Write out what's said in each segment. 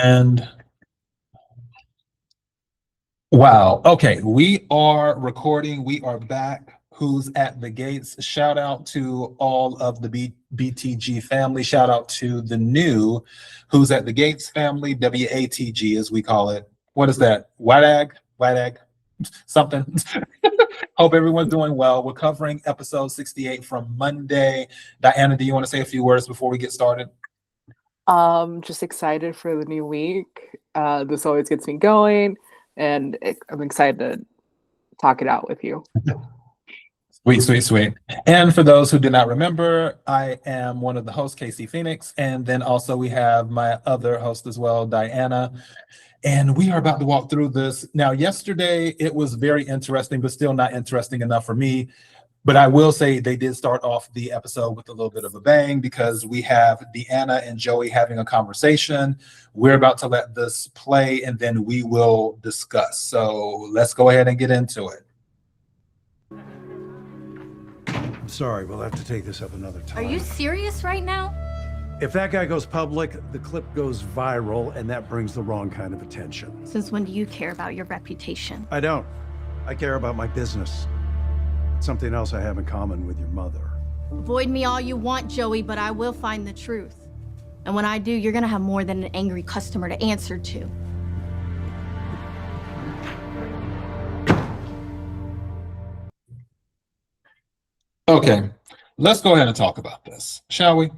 And wow. Okay, we are recording. We are back. Who's at the gates? Shout out to all of the BTG family. Shout out to the new Who's at the Gates family, WATG as we call it. What is that? WATG? Something. Hope everyone's doing well. We're covering episode 68 from Monday. Diana, do you want to say a few words before we get started? Just excited for the new week. This always gets me going, and I'm excited to talk it out with you. Sweet. And for those who did not remember, I am one of the hosts, Casey Phoenix, and then also we have my other host as well, Diana. And we are about to walk through this. Now, yesterday, it was very interesting, but still not interesting enough for me. But I will say they did start off the episode with a little bit of a bang because we have Deanna and Joey having a conversation. We're about to let this play and then we will discuss. So let's go ahead and get into it. I'm sorry, we'll have to take this up another time. Are you serious right now? If that guy goes public, the clip goes viral, and that brings the wrong kind of attention. Since when do you care about your reputation? I don't. I care about my business. It's something else I have in common with your mother. Avoid me all you want, Joey, but I will find the truth. And when I do, you're gonna have more than an angry customer to answer to. Okay, let's go ahead and talk about this, shall we?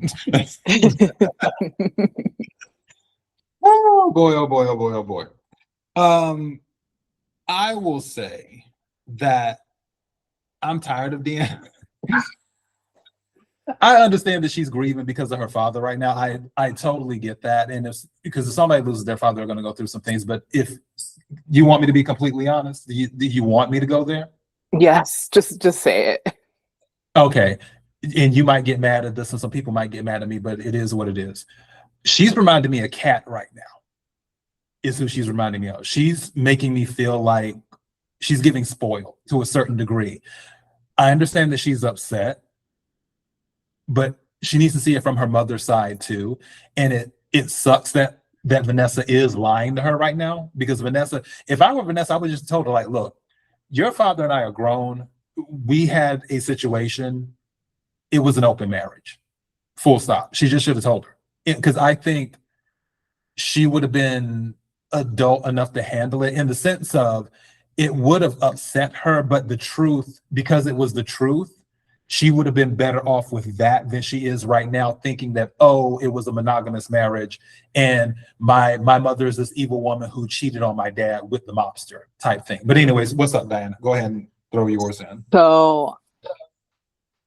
Oh boy. I will say that I'm tired of Deanna. I understand that she's grieving because of her father right now. I totally get that. And because if somebody loses their father, they're going to go through some things. But if you want me to be completely honest, do you want me to go there? Yes, just say it. Okay. And you might get mad at this, and some people might get mad at me, but it is what it is. She's reminding me of Kat right now, is who she's reminding me of. She's making me feel like she's getting spoiled to a certain degree. I understand that she's upset, but she needs to see it from her mother's side too. And it sucks that Vanessa is lying to her right now, because Vanessa, if I were Vanessa, I would just told her, like, look, your father and I are grown. We had a situation. It was an open marriage, full stop. She just should have told her, because I think she would have been adult enough to handle it, in the sense of it would have upset her, but the truth, because it was the truth, she would have been better off with that than she is right now, thinking that, oh, it was a monogamous marriage and my mother is this evil woman who cheated on my dad with the mobster type thing. But anyways, what's up, Diana? Go ahead and throw yours in. So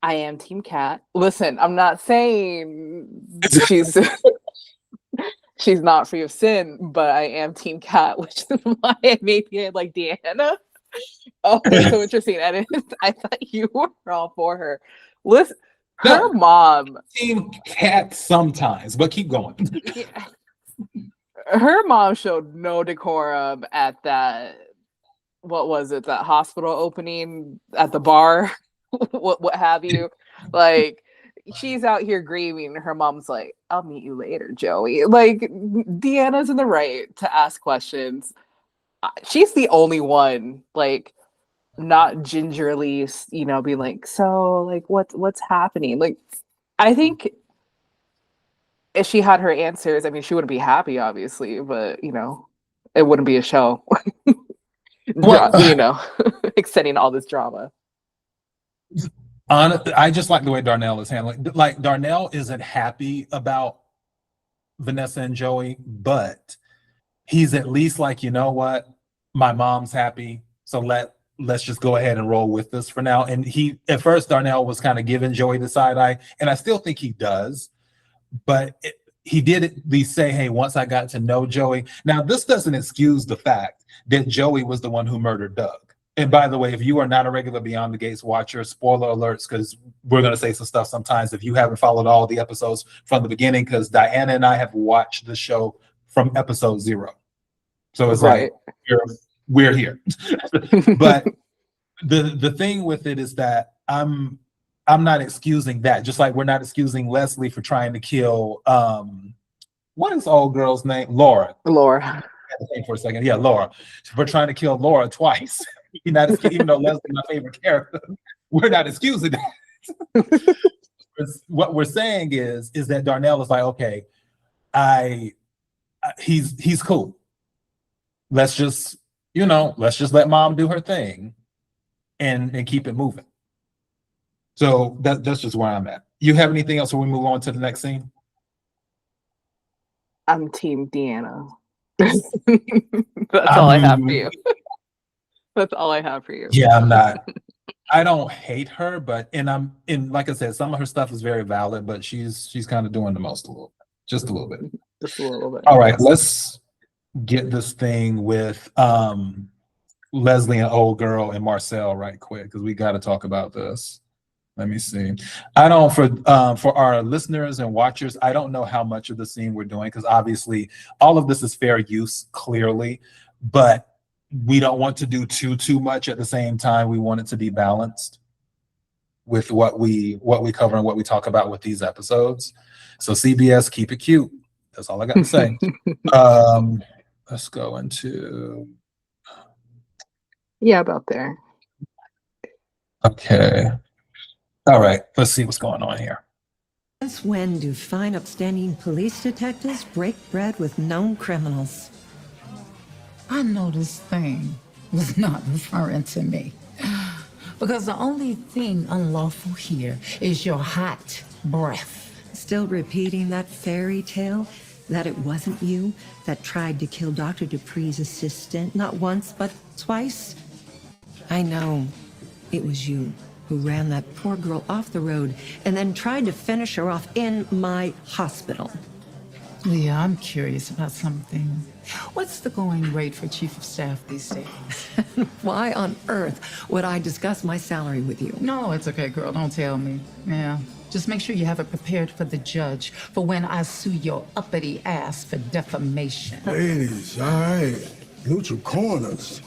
I am Team Cat. Listen, I'm not saying she's not free of sin, but I am Team Cat, which is why I maybe like Deanna. Oh, it's so interesting. I thought you were all for her. Listen, her mom. Team Cat sometimes, but keep going. Yeah. Her mom showed no decorum at that. What was it? That hospital opening at the bar, what have you? Like, she's out here grieving. Her mom's like, "I'll meet you later, Joey." Like, Deanna's in the right to ask questions. She's the only one, like, not gingerly, being like, "So, like, what's happening?" Like, I think if she had her answers, I mean, she wouldn't be happy, obviously, but it wouldn't be a show. Well, extending all this drama. I just like the way Darnell is handling. Like, Darnell isn't happy about Vanessa and Joey, but he's at least like, you know what? My mom's happy, so let's just go ahead and roll with this for now. And at first, Darnell was kind of giving Joey the side eye, and I still think he does, but he did at least say, "Hey, once I got to know Joey." Now, this doesn't excuse the fact that Joey was the one who murdered Doug. And by the way, if you are not a regular Beyond the Gates watcher, spoiler alerts, because we're going to say some stuff sometimes if you haven't followed all the episodes from the beginning, because Diana and I have watched the show from episode 0. So it's right. Like, we're here. But the thing with it is that I'm not excusing that, just like we're not excusing Leslie for trying to kill what is old girl's name? Laura. Laura. I had to think for a second. Yeah, Laura. For trying to kill Laura twice. You're not even though Leslie's my favorite character, we're not excusing that. What we're saying is that Darnell is like, okay, he's cool. Let's just let mom do her thing and keep it moving. So that's just where I'm at. You have anything else before we move on to the next scene? I'm Team Deanna. That's all I have for you. That's all I have for you. Yeah, I'm not. I don't hate her, but like I said, some of her stuff is very valid, but she's kind of doing the most a little bit, just a little bit. Just a little bit. All right, let's get this thing with Leslie and old girl and Marcel right quick because we got to talk about this. Let me see. I don't for our listeners and watchers, I don't know how much of the scene we're doing because obviously all of this is fair use clearly, but we don't want to do too much at the same time. We want it to be balanced with what we cover and what we talk about with these episodes. So CBS, keep it cute. That's all I got to say. Let's go into. Yeah, about there. Okay. All right. Let's see what's going on here. Since when do fine, upstanding police detectives break bread with known criminals? I know this thing was not referring to me. Because the only thing unlawful here is your hot breath. Still repeating that fairy tale? That it wasn't you that tried to kill Dr. Dupree's assistant, not once, but twice? I know it was you who ran that poor girl off the road and then tried to finish her off in my hospital. Yeah, I'm curious about something. What's the going rate for chief of staff these days? Why on earth would I discuss my salary with you? No, it's okay, girl. Don't tell me. Yeah. Just make sure you have it prepared for the judge for when I sue your uppity ass for defamation. Ladies, all right. Neutral corners.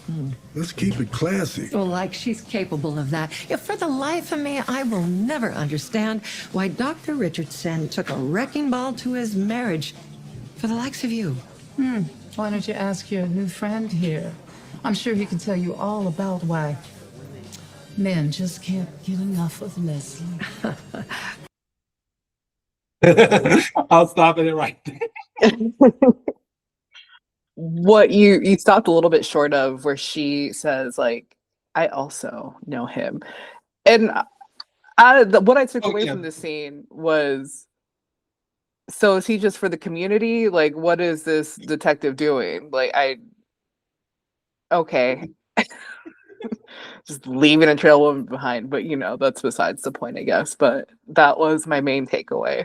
Let's keep it classy. Well, like she's capable of that. Yeah, for the life of me, I will never understand why Dr. Richardson took a wrecking ball to his marriage for the likes of you. Why don't you ask your new friend here? I'm sure he can tell you all about why men just can't get enough of Leslie. I'll stop it right there. What you stopped a little bit short of where she says, like, I also know him. And what I took away from this scene was, so is he just for the community? Like, what is this detective doing? Like, okay. Just leaving a trail woman behind. But, that's besides the point, I guess. But that was my main takeaway.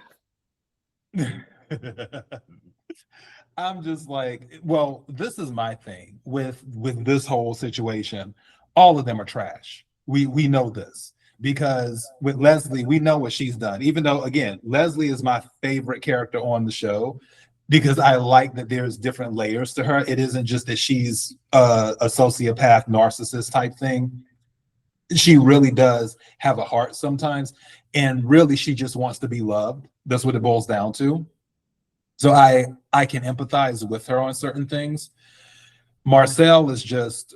I'm just like, well, this is my thing with this whole situation. All of them are trash. We know this because with Leslie, we know what she's done. Even though, again, Leslie is my favorite character on the show because I like that there's different layers to her. It isn't just that she's a sociopath, narcissist type thing. She really does have a heart sometimes, and really, she just wants to be loved. That's what it boils down to. So I can empathize with her on certain things. Marcel is just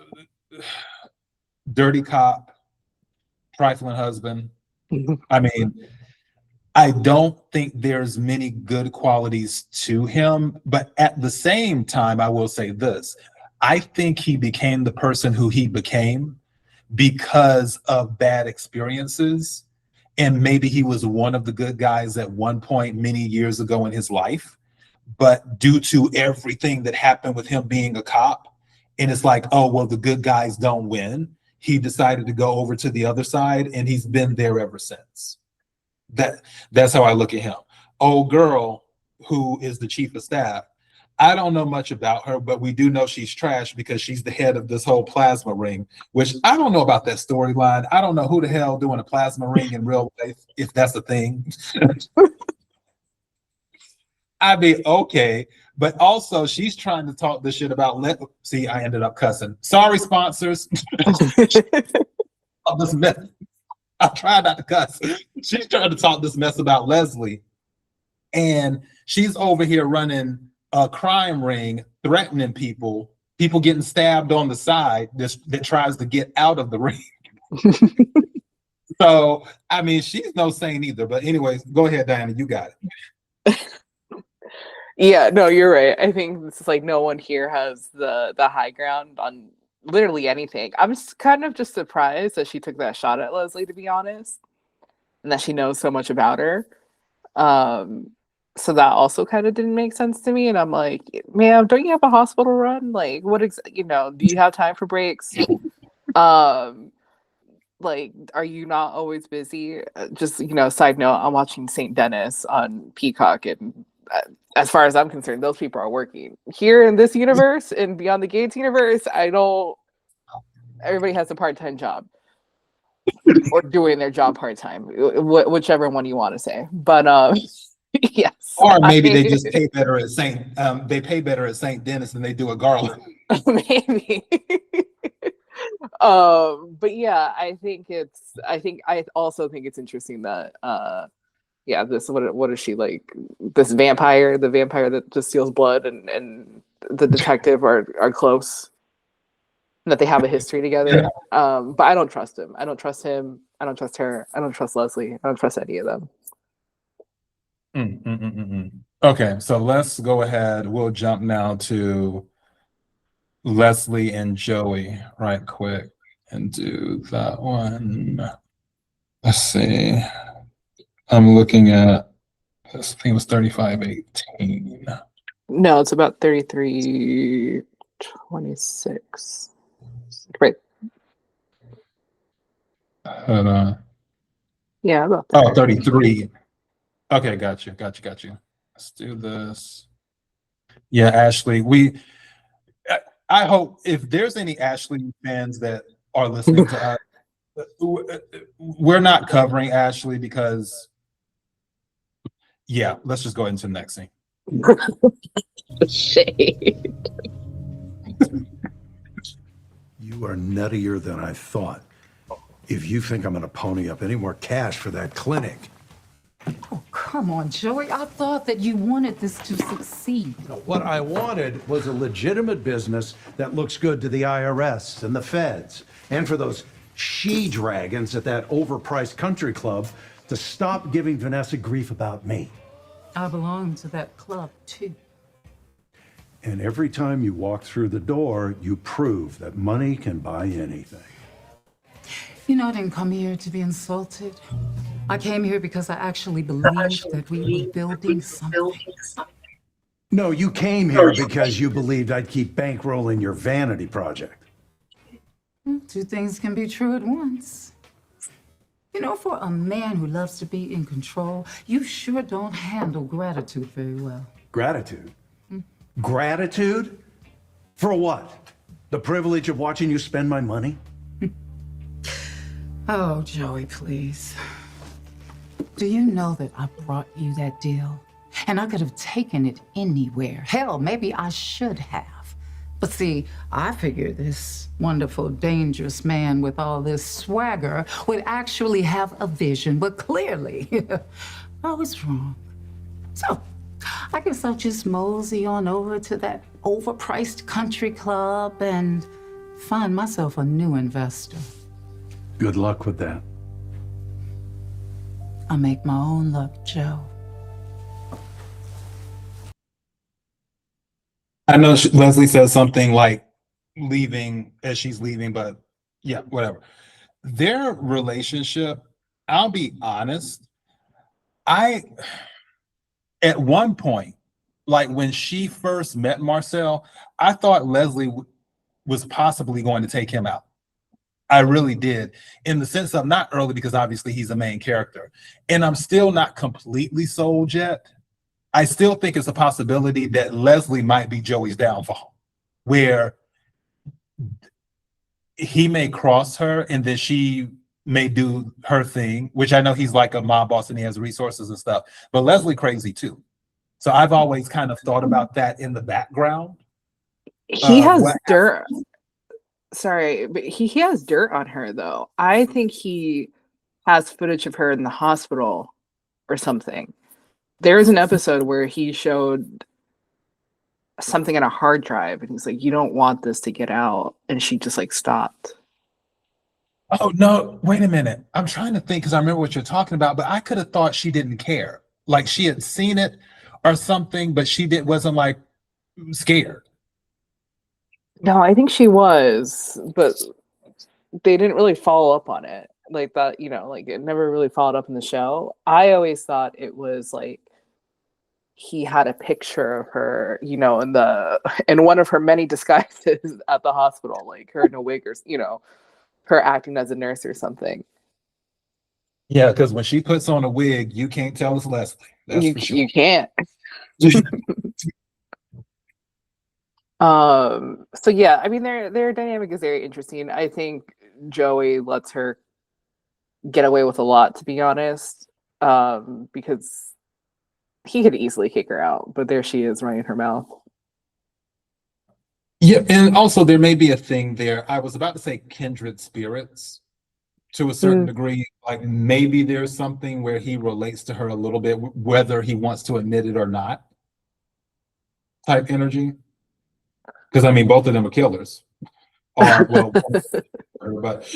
dirty cop, trifling husband. I mean, I don't think there's many good qualities to him, but at the same time, I will say this. I think he became the person who he became because of bad experiences. And maybe he was one of the good guys at one point many years ago in his life. But due to everything that happened with him being a cop, and it's like, oh, well, the good guys don't win. He decided to go over to the other side, and he's been there ever since. That's how I look at him. Old girl, who is the chief of staff, I don't know much about her, but we do know she's trash because she's the head of this whole plasma ring, which I don't know about that storyline. I don't know who the hell doing a plasma ring in real life, if that's a thing. I mean, okay, but also she's trying to talk this shit about see, I ended up cussing. Sorry, sponsors. This mess. I tried not to cuss. She's trying to talk this mess about Leslie. And She's over here running a crime ring, threatening people, people getting stabbed on the side that tries to get out of the ring. So, I mean, she's no saint either. But anyways, go ahead, Diana, you got it. Yeah, no, you're right. I think this is like no one here has the high ground on literally anything. I'm just kind of just surprised that she took that shot at Leslie, to be honest, and that she knows so much about her. So that also kind of didn't make sense to me. And I'm like, ma'am, don't you have a hospital run? Like, what do you have time for breaks? Like, are you not always busy? Just, side note, I'm watching St. Dennis on Peacock, and as far as I'm concerned, those people are working. Here in this universe and Beyond the Gates universe, everybody has a part-time job or doing their job part-time, whichever one you want to say. But yes. Or maybe they just pay better at St. Dennis than they do at Garland. Maybe. But yeah, I also think it's interesting that what is she like, this vampire, the vampire that just steals blood, and the detective are close, and that they have a history together. But I don't trust him. I don't trust him. I don't trust her. I don't trust Leslie. I don't trust any of them. Okay, so let's go ahead. We'll jump now to Leslie and Joey right quick and do that one. Let's see. I'm looking at this. I think it was 35:18. No, it's about 33:26. Right. Hold on. Yeah, about 33. Okay, got you. Let's do this. Yeah, Ashley, I hope if there's any Ashley fans that are listening to us, we're not covering Ashley because, yeah, let's just go into the next scene. Shade. You are nuttier than I thought. If you think I'm going to pony up any more cash for that clinic. Oh, come on, Joey. I thought that you wanted this to succeed. What I wanted was a legitimate business that looks good to the IRS and the feds, and for those she-dragons at that overpriced country club to stop giving Vanessa grief about me. I belong to that club, too. And every time you walk through the door, you prove that money can buy anything. I didn't come here to be insulted. I came here because I actually believed that we were building something. No, you came here because you believed I'd keep bankrolling your vanity project. Two things can be true at once. For a man who loves to be in control, you sure don't handle gratitude very well. Gratitude? Gratitude? For what? The privilege of watching you spend my money? Oh, Joey, please. Do you know that I brought you that deal? And I could have taken it anywhere. Hell, maybe I should have. But see, I figured this wonderful, dangerous man with all this swagger would actually have a vision, but clearly, I was wrong. So, I guess I'll just mosey on over to that overpriced country club and find myself a new investor. Good luck with that. I make my own luck, Joe. I know Leslie says something like leaving as she's leaving, but yeah, whatever. Their relationship, I'll be honest, at one point, like when she first met Marcel, I thought Leslie was possibly going to take him out. I really did, in the sense of not early, because obviously he's a main character, and I'm still not completely sold yet. I still think it's a possibility that Leslie might be Joey's downfall, where he may cross her and then she may do her thing, which I know he's like a mob boss and he has resources and stuff, but Leslie crazy too. So I've always kind of thought about that in the background. He has dirt. Sorry, but he has dirt on her, though. I think he has footage of her in the hospital or something There was an episode where he showed something on a hard drive and he's like, you don't want this to get out. And she just like stopped. Oh no, wait a minute. I'm trying to think because I remember what you're talking about, but I could have thought she didn't care. Like she had seen it or something, but wasn't like scared. No, I think she was, but they didn't really follow up on it. Like that, like it never really followed up in the show. I always thought it was like he had a picture of her, in one of her many disguises at the hospital, like her in a wig or, her acting as a nurse or something. Yeah, because when she puts on a wig, you can't tell it's Leslie. That's for sure. You can't. So yeah, I mean their dynamic is very interesting. I think Joey lets her get away with a lot, to be honest, because he could easily kick her out, but there she is running her mouth. Yeah, and also there may be a thing there. I was about to say kindred spirits to a certain degree. Like maybe there's something where he relates to her a little bit, whether he wants to admit it or not, type energy. Because I mean, both of them are killers. Or, well, but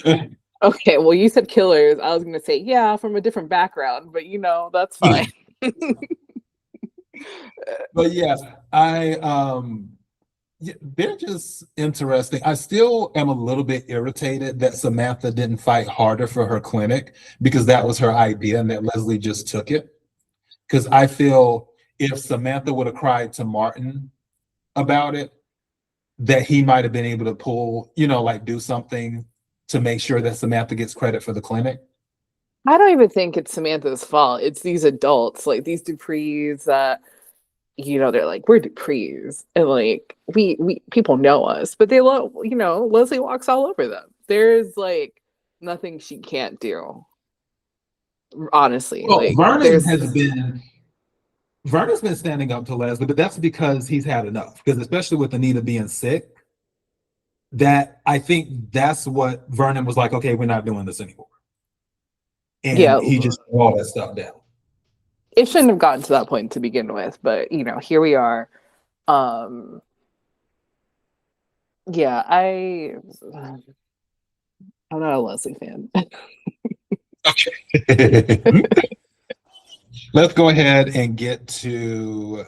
Okay, well, you said killers. I was gonna say, yeah, from a different background, but that's fine. but yeah, they're just interesting. I still am a little bit irritated that Samantha didn't fight harder for her clinic because that was her idea and that Leslie just took it. Because I feel if Samantha would have cried to Martin about it, that he might have been able to pull, like do something to make sure that Samantha gets credit for the clinic. I don't even think it's Samantha's fault. It's these adults, like these Duprees that, they're like, we're Duprees. And like, we people know us, but they love, Leslie walks all over them. There's like nothing she can't do. Honestly. Well, like Vernon's been standing up to Leslie, but that's because he's had enough. Because especially with Anita being sick, that I think that's what Vernon was like, okay, we're not doing this anymore. And he just threw all that stuff down. It shouldn't have gotten to that point to begin with, but here we are. Yeah, I'm not a Leslie fan. Okay. Let's go ahead and get to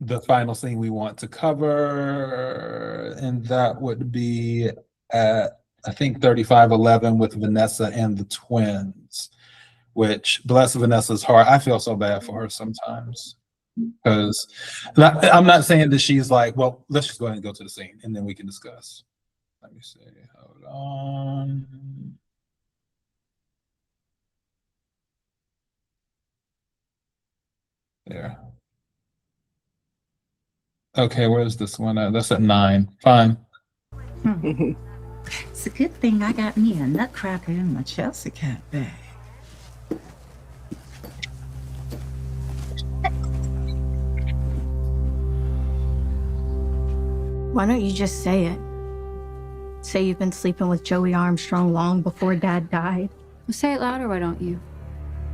the final scene we want to cover, and that would be at, I think, 3511 with Vanessa and the twins, which, bless Vanessa's heart, I feel so bad for her sometimes. Because I'm not saying that she's like, well, let's just go ahead and go to the scene, and then we can discuss. Let me see. Hold on. There. Okay, where's this one? That's at 9. Fine. It's a good thing I got me a nutcracker in my Chelsea cat bag. Why don't you just say it? Say you've been sleeping with Joey Armstrong long before Dad died. Well, say it louder, why don't you?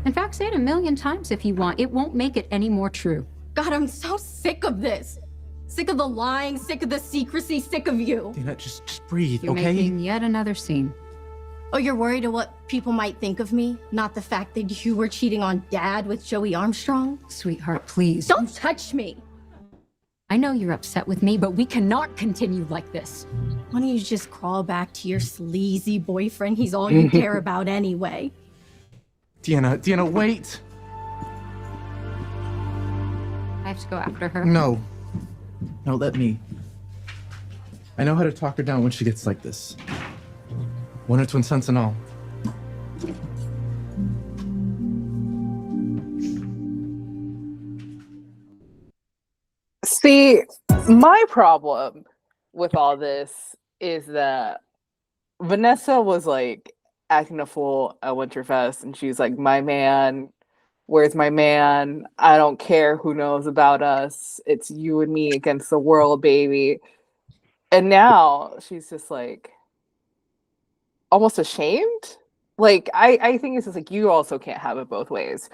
In fact, say it 1,000,000 times if you want. It won't make it any more true. God, I'm so sick of this. Sick of the lying, sick of the secrecy, sick of you. Dina, just breathe, You're okay? making yet another scene. Oh, you're worried of what people might think of me? Not the fact that you were cheating on Dad with Joey Armstrong? Sweetheart, please. Don't touch me! I know you're upset with me, but we cannot continue like this. Why don't you just crawl back to your sleazy boyfriend? He's all you care about anyway. Dina, wait! I have to go after her. No, let me. I know how to talk her down when she gets like this. 1 or 2 cents and all. See, my problem with all this is that Vanessa was like acting a fool at Winterfest, and she's like, my man, where's my man? I don't care who knows about us. It's you and me against the world, baby. And now she's just like almost ashamed. Like, I think it's just like, you also can't have it both ways,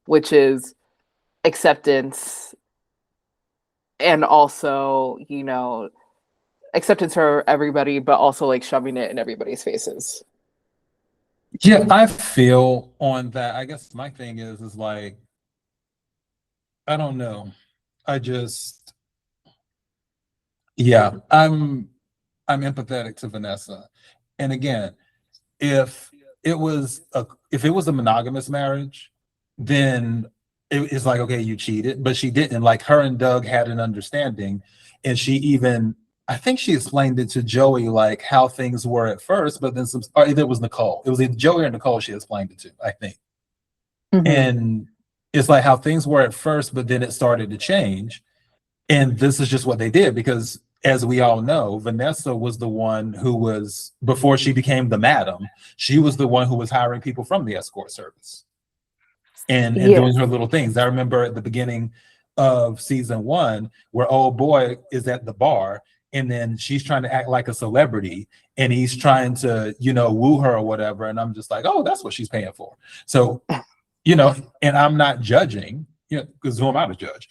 which is acceptance, and also, acceptance for everybody, but also like shoving it in everybody's faces. Yeah, I feel on that. I guess my thing is like, I don't know. I just, yeah, I'm empathetic to Vanessa. And again, if if it was a monogamous marriage, then it's like, okay, you cheated, but she didn't. Like, her and Doug had an understanding, and she even, I think she explained it to Joey, like how things were at first, but then or either it was Nicole. It was either Joey or Nicole she explained it to, I think. And it's like how things were at first, but then it started to change. And this is just what they did, because as we all know, Vanessa was the one who was, before she became the madam, she was the one who was hiring people from the escort service and doing her little things. I remember at the beginning of season 1 where old boy is at the bar, and then she's trying to act like a celebrity, and he's trying to, woo her or whatever. And I'm just like, oh, that's what she's paying for. So, and I'm not judging, because who am I to judge?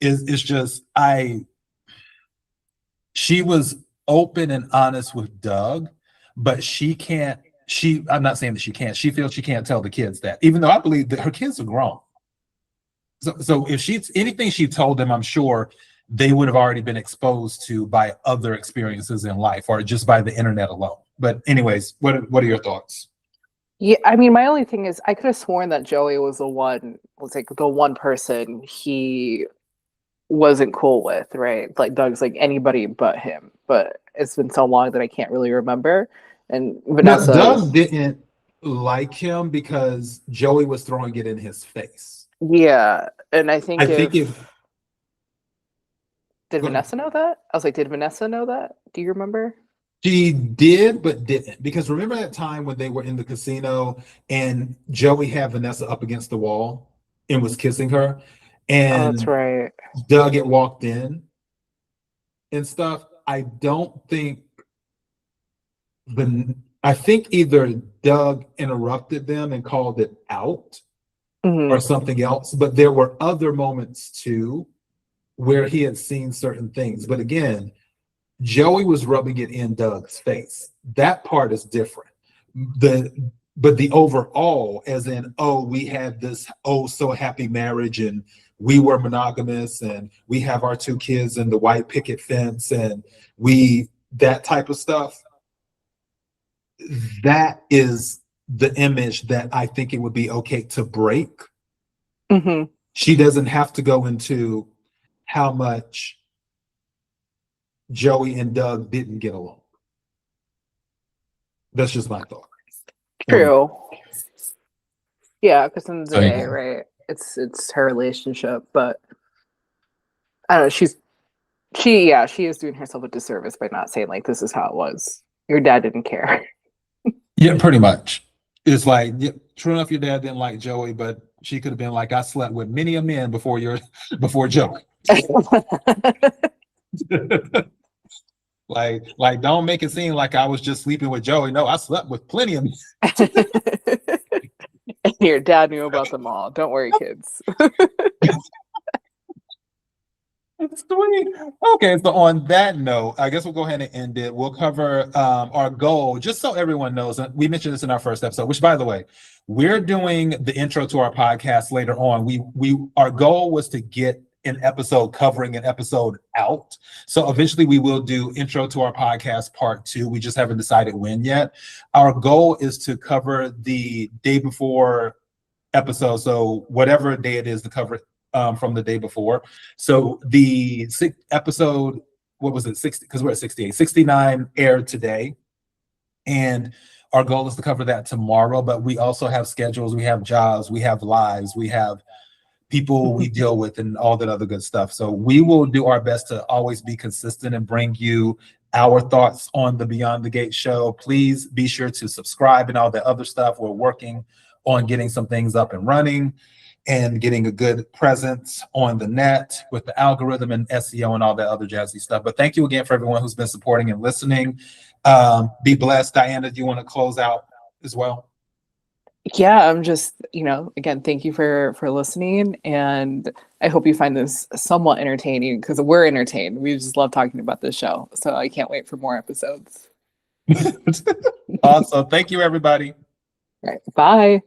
It's just, she was open and honest with Doug, but I'm not saying that she feels she can't tell the kids that, even though I believe that her kids are grown. So if anything she told them, I'm sure they would have already been exposed to by other experiences in life, or just by the internet alone. But anyways, what are your thoughts? Yeah, I mean, my only thing is, I could have sworn that Joey was the one person he wasn't cool with, right? Like, Doug's like anybody but him, but it's been so long that I can't really remember. And Vanessa, Doug didn't like him because Joey was throwing it in his face. Yeah, and I think did Go Vanessa know that? I was like, did Vanessa know that? Do you remember? She did, but didn't. Because remember that time when they were in the casino and Joey had Vanessa up against the wall and was kissing her? And that's right. Doug had walked in and stuff. I don't think I think either Doug interrupted them and called it out or something else, but there were other moments too where he had seen certain things. But again, Joey was rubbing it in Doug's face. That part is different. But the overall, as in, oh, we had this so happy marriage, and we were monogamous, and we have our 2 kids and the white picket fence, and that type of stuff. That is the image that I think it would be okay to break. She doesn't have to go into how much Joey and Doug didn't get along. That's just my thought. True. Yeah, because in the day, right? It's her relationship, but I don't know. She is doing herself a disservice by not saying, like, this is how it was. Your dad didn't care. Yeah, pretty much. It's like, yeah, true enough, your dad didn't like Joey, but she could have been like, I slept with many a man before Joey. like don't make it seem like I was just sleeping with Joey. No, I slept with plenty of men. And your dad knew about them all. Don't worry, kids. Sweet. Okay, so on that note, I guess we'll go ahead and end it. We'll cover our goal, just so everyone knows. We mentioned this in our first episode, which, by the way, we're doing the intro to our podcast later on. Our goal was to get an episode covering an episode out. So eventually we will do intro to our podcast part 2. We just haven't decided when yet. Our goal is to cover the day before episode. So whatever day it is to cover it from the day before. So the episode, what was it? 60, because we're at 68, 69 aired today. And our goal is to cover that tomorrow, but we also have schedules, we have jobs, we have lives, we have people we deal with, and all that other good stuff. So we will do our best to always be consistent and bring you our thoughts on the Beyond the Gate show. Please be sure to subscribe and all that other stuff. We're working on getting some things up and running and getting a good presence on the net with the algorithm and SEO and all that other jazzy stuff. But thank you again for everyone who's been supporting and listening. Be blessed. Diana, do you want to close out as well? Yeah, I'm just, again, thank you for listening, and I hope you find this somewhat entertaining, because we're entertained. We just love talking about this show, so I can't wait for more episodes. Awesome. Thank you, everybody. All right, bye.